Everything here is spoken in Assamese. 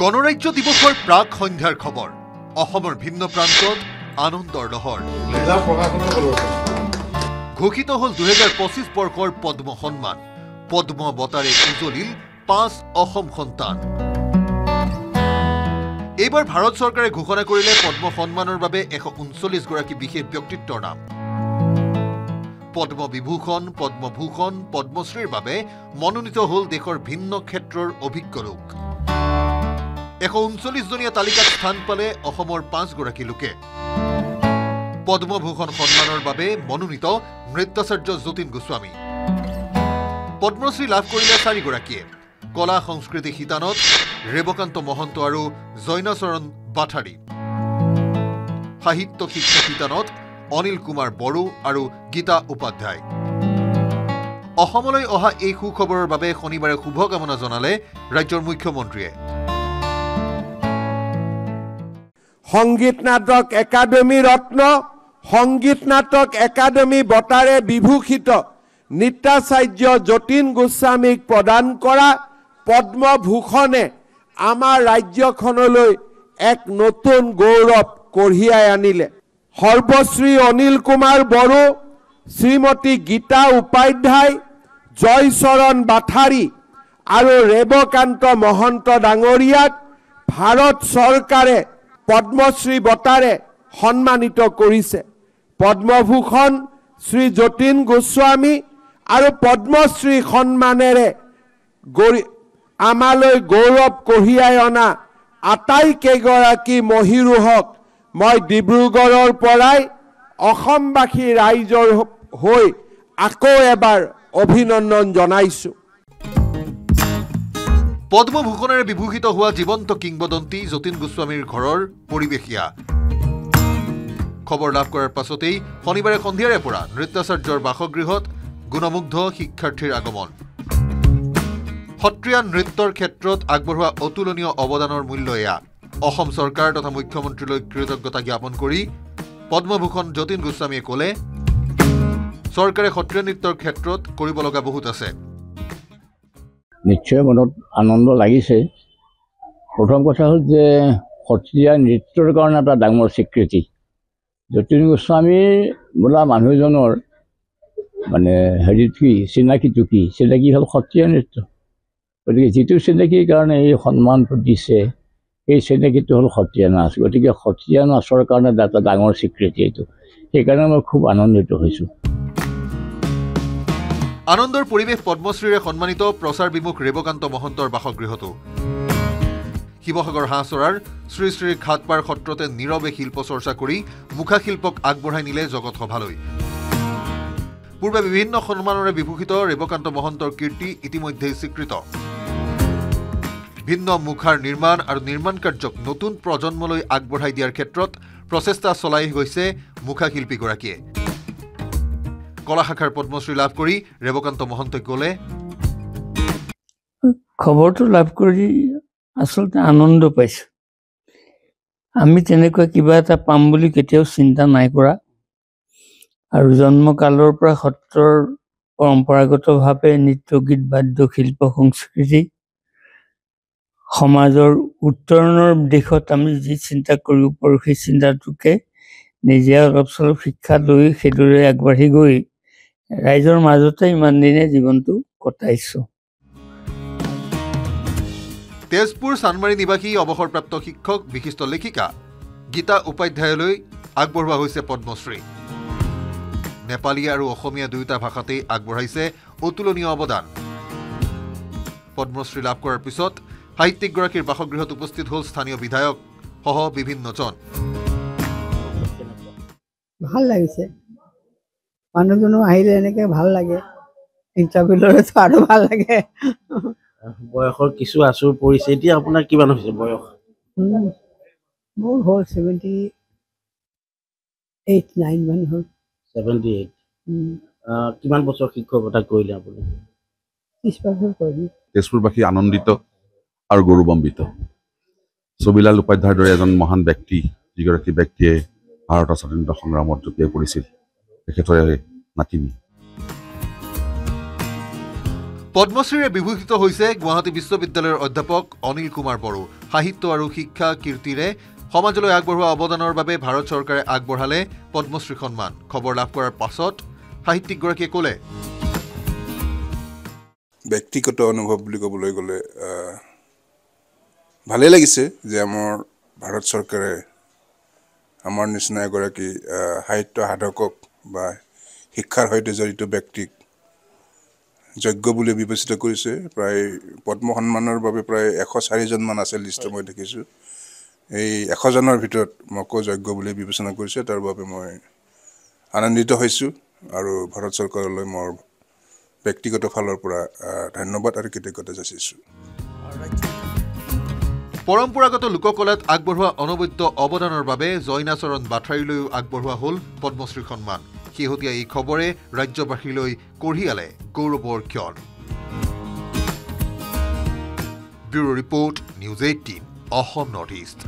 গণৰাজ্য দিৱসৰ প্ৰাক সন্ধ্যাৰ খবৰ অসমৰ ভিন্ন প্ৰান্তত আনন্দৰ লহৰ ঘোষিত হল 2025 বৰ্ষৰ পদ্ম সন্মান পদ্ম বঁটাৰে উজলিল 5 অসম সন্তান এইবাৰ ভাৰত চৰকাৰে ঘোষণা কৰিলে পদ্ম সন্মানৰ বাবে 139 গৰাকী বিশেষ ব্যক্তিত্বৰ নাম পদ্ম বিভূষণ পদ্মভূষণ পদ্মশ্ৰীৰ বাবে মনোনীত হল দেশৰ ভিন্ন ক্ষেত্ৰৰ অভিজ্ঞ লোক 139 জনীয়া তালিকাত স্থান পালে অসমৰ 5 গৰাকী লোকে পদ্মভূষণ সন্মানৰ বাবে মনোনীত নৃত্যাচাৰ্য যতীন গোস্বামী পদ্মশ্ৰী লাভ কৰিলে 4 গৰাকীয়ে কলা সংস্কৃতি শিতানত ৰেবকান্ত মহন্ত আৰু জয়নাচৰণ বাথাৰী সাহিত্য শিক্ষা শিতানত অনিল কুমাৰ বড়ো আৰু গীতা উপাধ্যায় অসমলৈ অহা এই সুখবৰৰ বাবে শনিবাৰে শুভকামনা জনালে ৰাজ্যৰ মুখ্যমন্ত্ৰীয়ে সংগীত নাটক একাডেমি ৰত্ন সংগীত নাটক একাডেমি বঁটাৰে বিভূষিত নৃত্যাচাৰ্য যতীন গোস্বামীক প্ৰদান কৰা পদ্মভূষণে আমাৰ ৰাজ্যখনলৈ এক নতুন গৌৰৱ কঢ়িয়াই আনিলে সৰ্বশ্ৰী অনিল কুমাৰ বড়ো শ্ৰীমতী গীতা উপাধ্যায় জয়চৰণ বাথাৰী আৰু ৰেবকান্ত মহন্ত ডাঙৰীয়াক ভাৰত চৰকাৰে পদ্মশ্ৰী বঁটাৰে সন্মানিত কৰিছে পদ্মভূষণ শ্ৰী যতীন গোস্বামী আৰু পদ্মশ্ৰী সন্মানেৰে আমালৈ গৌৰৱ কঢ়িয়াই অনা আটাইকেইগৰাকী মহিৰোহক মই ডিব্ৰুগড়ৰ পৰাই অসমবাসী ৰাইজৰ হৈ আকৌ এবাৰ অভিনন্দন জনাইছো পদ্মভূষণেৰে বিভূষিত হোৱা জীৱন্ত কিংবদন্তি যতীন গোস্বামীৰ ঘৰৰ পৰিৱেশীয়া খবৰ লাভ কৰাৰ পাছতেই শনিবাৰে সন্ধিয়াৰে পৰা নৃত্যাচাৰ্যৰ বাসগৃহত গুণমুগ্ধ শিক্ষাৰ্থীৰ আগমন সত্ৰীয়া নৃত্যৰ ক্ষেত্ৰত আগবঢ়োৱা অতুলনীয় অৱদানৰ মূল্য এয়া অসম চৰকাৰ তথা মুখ্যমন্ত্ৰীলৈ কৃতজ্ঞতা জ্ঞাপন কৰি পদ্মভূষণ যতীন গোস্বামীয়ে ক'লে চৰকাৰে সত্ৰীয়া নৃত্যৰ ক্ষেত্ৰত কৰিব লগা বহুত আছে নিশ্চয় মনত আনন্দ লাগিছে প্ৰথম কথা হ'ল যে সত্ৰীয়া নৃত্যৰ কাৰণে এটা ডাঙৰ স্বীকৃতি যতীন গোস্বামীৰ বোলা মানুহজনৰ মানে চিনাকিটো কি চিনাকি হ'ল সত্ৰীয়া নৃত্য গতিকে যিটো চিনাকিৰ কাৰণে এই সন্মানটো দিছে এই চিনাকিটো হ'ল সত্ৰীয়া নাচ গতিকে সত্ৰীয়া নাচৰ কাৰণে এটা ডাঙৰ স্বীকৃতি এইটো সেইকাৰণে মই খুব আনন্দিত হৈছোঁ আনন্দৰ পৰিৱেশ পদ্মশ্ৰীৰে সন্মানিত প্ৰচাৰ বিমুখ ৰেবকান্ত মহন্তৰ বাসগৃহতো শিৱসাগৰ হাঁহচৰাৰ শ্ৰী শ্ৰী ঘাটপাৰ সত্ৰতে নীৰৱে শিল্প চৰ্চা কৰি মুখাশিল্পক আগবঢ়াই নিলে জগত সভালৈ পূৰ্বে বিভিন্ন সন্মানৰে বিভূষিত ৰেবকান্ত মহন্তৰ কীৰ্তি ইতিমধ্যে স্বীকৃত ভিন্ন মুখাৰ নিৰ্মাণ আৰু নিৰ্মাণ কাৰ্যক নতুন প্ৰজন্মলৈ আগবঢ়াই দিয়াৰ ক্ষেত্ৰত প্ৰচেষ্টা চলাই গৈছে মুখাশিল্পীগৰাকীয়ে কলা শাখাৰ পদ্মশ্ৰী লাভ কৰি ৰেবকান্ত মহন্তই ক'লে খবৰটো লাভ কৰি আচলতে আনন্দ পাইছোঁ আমি তেনেকুৱা কিবা এটা পাম বুলি কেতিয়াও চিন্তা নাই কৰা আৰু জন্মকালৰ পৰা সত্ৰৰ পৰম্পৰাগতভাৱে নৃত্য গীত বাদ্য শিল্প সংস্কৃতি সমাজৰ উত্তৰণৰ দিশত আমি যি চিন্তা কৰিব পাৰোঁ সেই চিন্তাটোকে নিজে অলপ চলপ শিক্ষা লৈ সেইদৰে আগবাঢ়ি গৈ ৰাইজৰ মাজতে ইমান দিনে জীৱনটো কটাইছোঁ তেজপুৰ চানমাৰী নিবাসী অৱসৰপ্ৰাপ্ত শিক্ষক বিশিষ্ট লেখিকা গীতা উপাধ্যায়লৈ আগবঢ়োৱা হৈছে পদ্মশ্ৰী নেপালী আৰু অসমীয়া দুয়োটা ভাষাতেই আগবঢ়াইছে অতুলনীয় অৱদান পদ্মশ্ৰী লাভ কৰাৰ পিছত সাহিত্যিকগৰাকীৰ বাসগৃহত উপস্থিত হ'ল স্থানীয় বিধায়ক সহ বিভিন্নজন ভাল লাগিছে মানুহজনো আহিলে এনেকৈ ভাল লাগে ইণ্টাৰভিউ ল'লেতো আৰু ভাল লাগে বয়সৰ কিছু আচুৰ পৰিছে এতিয়া আপোনাৰ কিমান হৈছে বয়স মোৰ হ'ল 78-9 মান হ'ল 78 কিমান বছৰ শিক্ষকতা কৰিলে আপুনি 30 বছৰ কৰিলোঁ তেজপুৰবাসী আনন্দিত আৰু গৌৰৱান্বিত ছবিলাল উপাধ্যায়ৰ দৰে এজন মহান ব্যক্তি যিগৰাকী ব্যক্তিয়ে ভাৰতৰ স্বাধীনতা সংগ্ৰামত জপিয়াই পৰিছিল তেখেতৰে নাতিনী পদ্মশ্ৰীৰে বিভূষিত হৈছে গুৱাহাটী বিশ্ববিদ্যালয়ৰ অধ্যাপক অনিল কুমাৰ বড়ো। সাহিত্য আৰু শিক্ষা কীৰ্তিৰে সমাজলৈ আগবঢ়োৱা অৱদানৰ বাবে ভাৰত চৰকাৰে আগবঢ়ালে পদ্মশ্ৰী সন্মান। খবৰ লাভ কৰাৰ পাছত সাহিত্যিকগৰাকীয়ে ক'লে, ব্যক্তিগত অনুভৱ বুলি ক'বলৈ গ'লে ভালেই লাগিছে যে আমাৰ ভাৰত চৰকাৰে আমাৰ নিচিনা এগৰাকী সাহিত্য সাধকক বা শিক্ষাৰ সৈতে জড়িত ব্যক্তিক যোগ্য বুলি বিবেচিত কৰিছে। প্ৰায় পদ্ম সন্মানৰ বাবে প্ৰায় 104জন আছে লিষ্ট মই দেখিছোঁ। এই 100জনৰ ভিতৰত মোকো যোগ্য বুলি বিবেচনা কৰিছে। তাৰ বাবে মই আনন্দিত হৈছোঁ আৰু ভাৰত চৰকাৰলৈ মোৰ ব্যক্তিগত ফালৰ পৰা ধন্যবাদ আৰু কৃতজ্ঞতা যাচিছোঁ। পৰম্পৰাগত লোককলাত আগবঢ়োৱা অনবদ্য অৱদানৰ বাবে জয়নাচৰণ বাথাৰীলৈও আগবঢ়োৱা হ'ল পদ্মশ্ৰী সন্মান। শেহতীয়া এই খবৰে ৰাজ্যবাসীলৈ কঢ়িয়ালে গৌৰৱৰ ক্ষণ। Bureau report, news 18, Assam north east.